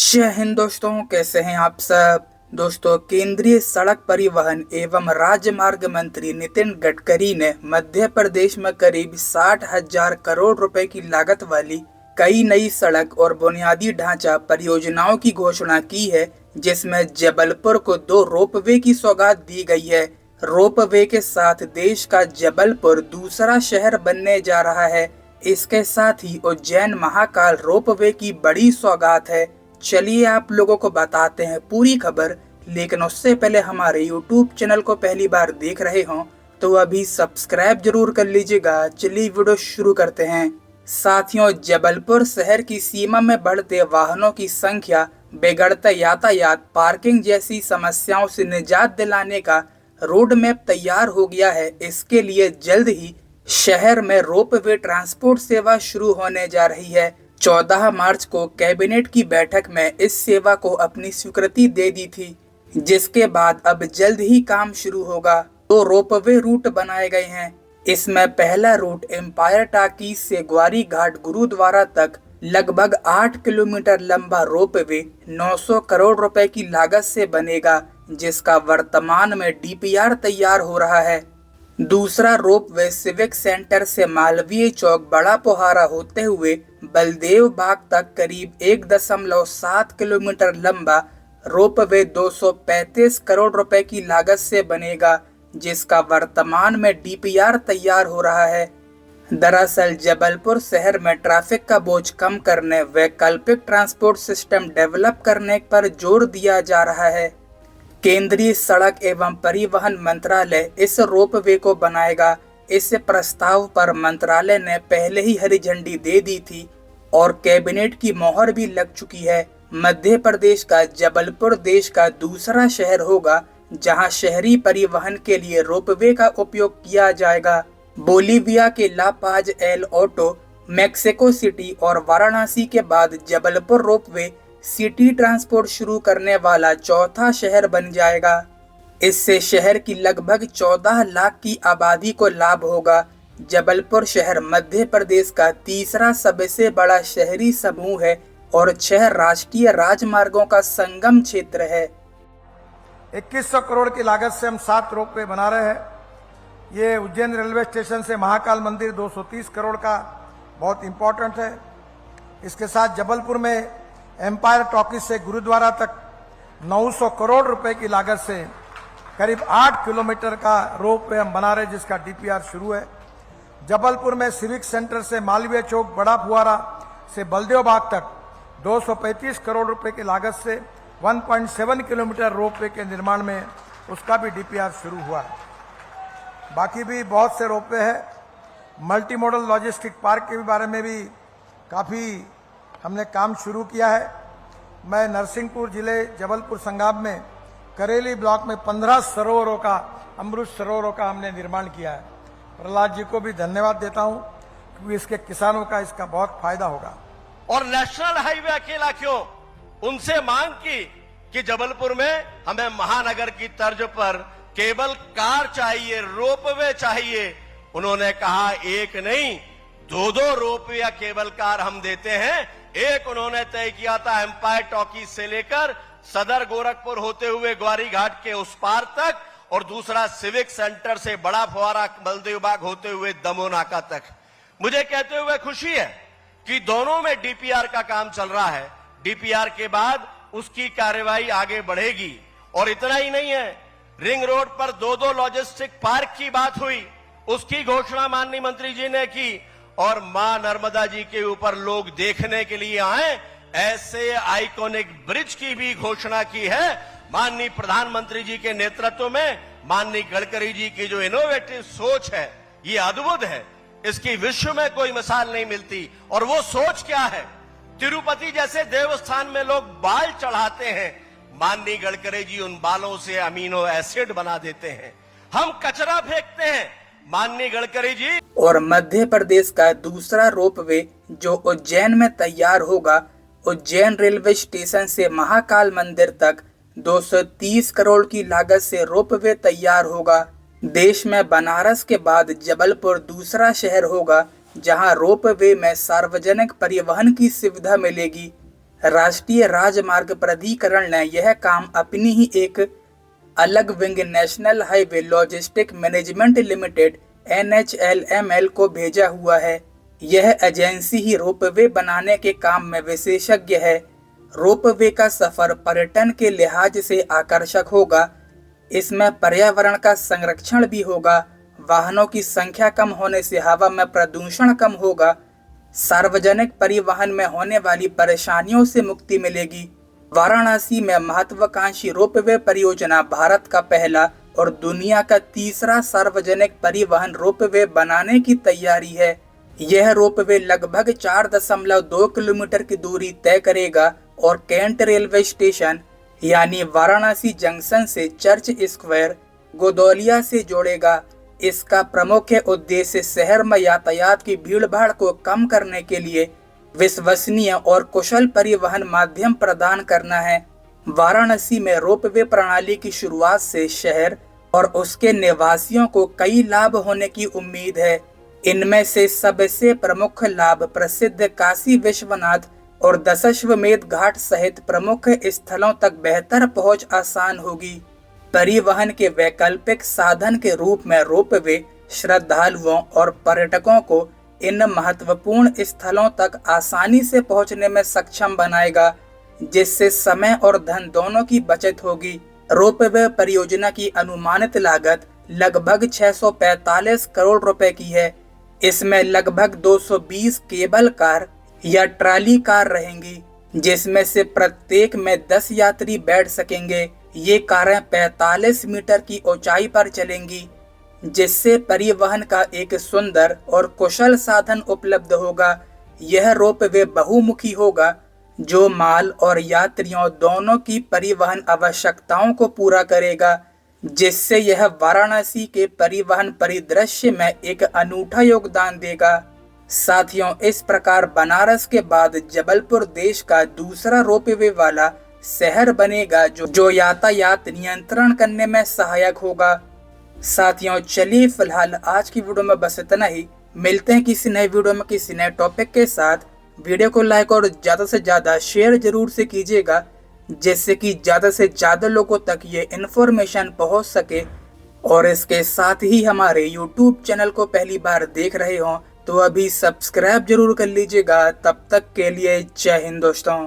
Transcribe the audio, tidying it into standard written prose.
जय हिंद दोस्तों, कैसे हैं आप सब। दोस्तों, केंद्रीय सड़क परिवहन एवं राजमार्ग मंत्री नितिन गडकरी ने मध्य प्रदेश में करीब 60,000 करोड़ रुपए की लागत वाली कई नई सड़क और बुनियादी ढांचा परियोजनाओं की घोषणा की है, जिसमें जबलपुर को 2 रोपवे की सौगात दी गई है। रोपवे के साथ देश का जबलपुर दूसरा शहर बनने जा रहा है। इसके साथ ही उज्जैन महाकाल रोपवे की बड़ी सौगात है। चलिए आप लोगों को बताते हैं पूरी खबर, लेकिन उससे पहले हमारे YouTube चैनल को पहली बार देख रहे हों तो अभी सब्सक्राइब जरूर कर लीजिएगा। चलिए वीडियो शुरू करते हैं। साथियों, जबलपुर शहर की सीमा में बढ़ते वाहनों की संख्या, बिगड़ता यातायात, पार्किंग जैसी समस्याओं से निजात दिलाने का रोड मैप तैयार हो गया है। इसके लिए जल्द ही शहर में रोपवे ट्रांसपोर्ट सेवा शुरू होने जा रही है। 14 मार्च को कैबिनेट की बैठक में इस सेवा को अपनी स्वीकृति दे दी थी, जिसके बाद अब जल्द ही काम शुरू होगा। 2 रोपवे रूट बनाए गए हैं। इसमें पहला रूट एम्पायर टाकीज से ग्वारी घाट गुरुद्वारा तक लगभग 8 किलोमीटर लंबा रोपवे 900 करोड़ रुपए की लागत से बनेगा, जिसका वर्तमान में डीपीआर तैयार हो रहा है। दूसरा रोपवे सिविक सेंटर से मालवीय चौक बड़ा पोहारा होते हुए बलदेव बाग तक करीब 1.7 किलोमीटर लंबा रोपवे 235 करोड़ रुपए की लागत से बनेगा, जिसका वर्तमान में डीपीआर तैयार हो रहा है। दरअसल जबलपुर शहर में ट्रैफिक का बोझ कम करने, वैकल्पिक ट्रांसपोर्ट सिस्टम डेवलप करने पर जोर दिया जा रहा है। केंद्रीय सड़क एवं परिवहन मंत्रालय इस रोपवे को बनाएगा। इस प्रस्ताव पर मंत्रालय ने पहले ही हरी झंडी दे दी थी और कैबिनेट की मोहर भी लग चुकी है। मध्य प्रदेश का जबलपुर देश का दूसरा शहर होगा जहां शहरी परिवहन के लिए रोपवे का उपयोग किया जाएगा। बोलीविया के ला पाज एल ऑटो, मेक्सिको सिटी और वाराणसी के बाद जबलपुर रोपवे सिटी ट्रांसपोर्ट शुरू करने वाला चौथा शहर बन जाएगा। इससे शहर की लगभग 14 लाख की आबादी को लाभ होगा। जबलपुर शहर मध्य प्रदेश का तीसरा सबसे बड़ा शहरी समूह है और 6 राष्ट्रीय राजमार्गों का संगम क्षेत्र है। 2100 करोड़ की लागत से हम 7 रोपवे बना रहे हैं। ये उज्जैन रेलवे स्टेशन से महाकाल मंदिर 230 करोड़ का बहुत इंपॉर्टेंट है। इसके साथ जबलपुर में एम्पायर टॉकीज से गुरुद्वारा तक 900 करोड़ रुपए की लागत से करीब 8 किलोमीटर का रोपवे हम बना रहे, जिसका डीपीआर शुरू है। जबलपुर में सिविक सेंटर से मालवीय चौक बड़ा फुहारा से बलदेव बाग तक 235 करोड़ रुपए की लागत से 1.7 किलोमीटर रोपवे के निर्माण में उसका भी डीपीआर शुरू हुआ है। बाकी भी बहुत से रोपवे हैं। मल्टी मॉडल लॉजिस्टिक पार्क के बारे में भी काफ़ी हमने काम शुरू किया है। मैं नरसिंहपुर जिले जबलपुर संगाम में करेली ब्लॉक में 15 सरोवरों का, अमृत सरोवरों का हमने निर्माण किया है। प्रहलाद जी को भी धन्यवाद देता हूं, क्योंकि इसके किसानों का इसका बहुत फायदा होगा। और नेशनल हाईवे अकेला क्यों? उनसे मांग की कि जबलपुर में हमें महानगर की तर्ज पर केबल कार चाहिए, रोपवे चाहिए। उन्होंने कहा एक नहीं, 2 रोपवे या केबल कार हम देते हैं। एक उन्होंने तय किया था एम्पायर टॉकीज से लेकर सदर गोरखपुर होते हुए ग्वारी घाट के उस पार तक, और दूसरा सिविक सेंटर से बड़ा फुहारा बलदेव बाग होते हुए दमोह नाका तक। मुझे कहते हुए खुशी है कि दोनों में डीपीआर का काम चल रहा है। डीपीआर के बाद उसकी कार्यवाही आगे बढ़ेगी। और इतना ही नहीं है, रिंग रोड पर 2 लॉजिस्टिक पार्क की बात हुई, उसकी घोषणा माननीय मंत्री जी ने की। और मां नर्मदा जी के ऊपर लोग देखने के लिए आए, ऐसे आइकॉनिक ब्रिज की भी घोषणा की है माननीय प्रधानमंत्री जी के नेतृत्व में। माननीय गडकरी जी की जो इनोवेटिव सोच है, ये अद्भुत है। इसकी विश्व में कोई मिसाल नहीं मिलती। और वो सोच क्या है? तिरुपति जैसे देवस्थान में लोग बाल चढ़ाते हैं, माननीय गडकरी जी उन बालों से अमीनो एसिड बना देते हैं। हम कचरा फेंकते हैं, माननीय गडकरी जी। और मध्य प्रदेश का दूसरा रोपवे जो उज्जैन में तैयार होगा, उज्जैन रेलवे स्टेशन से महाकाल मंदिर तक 230 करोड़ की लागत से रोपवे तैयार होगा। देश में बनारस के बाद जबलपुर दूसरा शहर होगा जहां रोपवे में सार्वजनिक परिवहन की सुविधा मिलेगी। राष्ट्रीय राजमार्ग प्राधिकरण ने यह काम अपनी ही एक अलग wing national highway logistic management limited NHLML को भेजा हुआ है। यह एजेंसी ही रोपवे बनाने के काम में विशेषज्ञ है। रोपवे का सफर पर्यटन के लिहाज से आकर्षक होगा। इसमें पर्यावरण का संरक्षण भी होगा। वाहनों की संख्या कम होने से हवा में प्रदूषण कम होगा। सार्वजनिक परिवहन में होने वाली परेशानियों से मुक्ति मिलेगी। वाराणसी में महत्वाकांक्षी रोपवे परियोजना भारत का पहला और दुनिया का तीसरा सार्वजनिक परिवहन रोपवे बनाने की तैयारी है। यह रोपवे लगभग 4.2 किलोमीटर की दूरी तय करेगा और कैंट रेलवे स्टेशन यानी वाराणसी जंक्शन से चर्च स्क्वायर गोदौलिया से जोड़ेगा। इसका प्रमुख उद्देश्य शहर में यातायात की भीड़भाड़ को कम करने के लिए विश्वसनीय और कुशल परिवहन माध्यम प्रदान करना है। वाराणसी में रोपवे प्रणाली की शुरुआत से शहर और उसके निवासियों को कई लाभ होने की उम्मीद है। इनमें से सबसे प्रमुख लाभ प्रसिद्ध काशी विश्वनाथ और दशाश्वमेध घाट सहित प्रमुख स्थलों तक बेहतर पहुंच आसान होगी। परिवहन के वैकल्पिक साधन के रूप में रोपवे श्रद्धालुओं और पर्यटकों को इन महत्वपूर्ण स्थलों तक आसानी से पहुंचने में सक्षम बनाएगा, जिससे समय और धन दोनों की बचत होगी। रोपवे परियोजना की अनुमानित लागत लगभग 645 करोड़ रुपए की है। इसमें लगभग 220 केबल कार या ट्राली कार रहेंगी, जिसमें से प्रत्येक में 10 यात्री बैठ सकेंगे। ये कारें 45 मीटर की ऊंचाई पर चलेंगी, जिससे परिवहन का एक सुंदर और कुशल साधन उपलब्ध होगा। यह रोपवे बहुमुखी होगा, जो माल और यात्रियों दोनों की परिवहन आवश्यकताओं को पूरा करेगा, जिससे यह वाराणसी के परिवहन परिदृश्य में एक अनूठा योगदान देगा। साथियों, इस प्रकार बनारस के बाद जबलपुर देश का दूसरा रोपवे वाला शहर बनेगा जो यातायात नियंत्रण करने में सहायक होगा। साथियों, चलिए फिलहाल आज की वीडियो में बस इतना ही। मिलते हैं किसी नए वीडियो में किसी नए टॉपिक के साथ। वीडियो को लाइक और ज़्यादा से ज़्यादा शेयर जरूर से कीजिएगा, जिससे कि ज़्यादा से ज़्यादा लोगों तक ये इन्फॉर्मेशन पहुंच सके। और इसके साथ ही हमारे यूट्यूब चैनल को पहली बार देख रहे हों तो अभी सब्सक्राइब जरूर कर लीजिएगा। तब तक के लिए जय हिंद दोस्तों।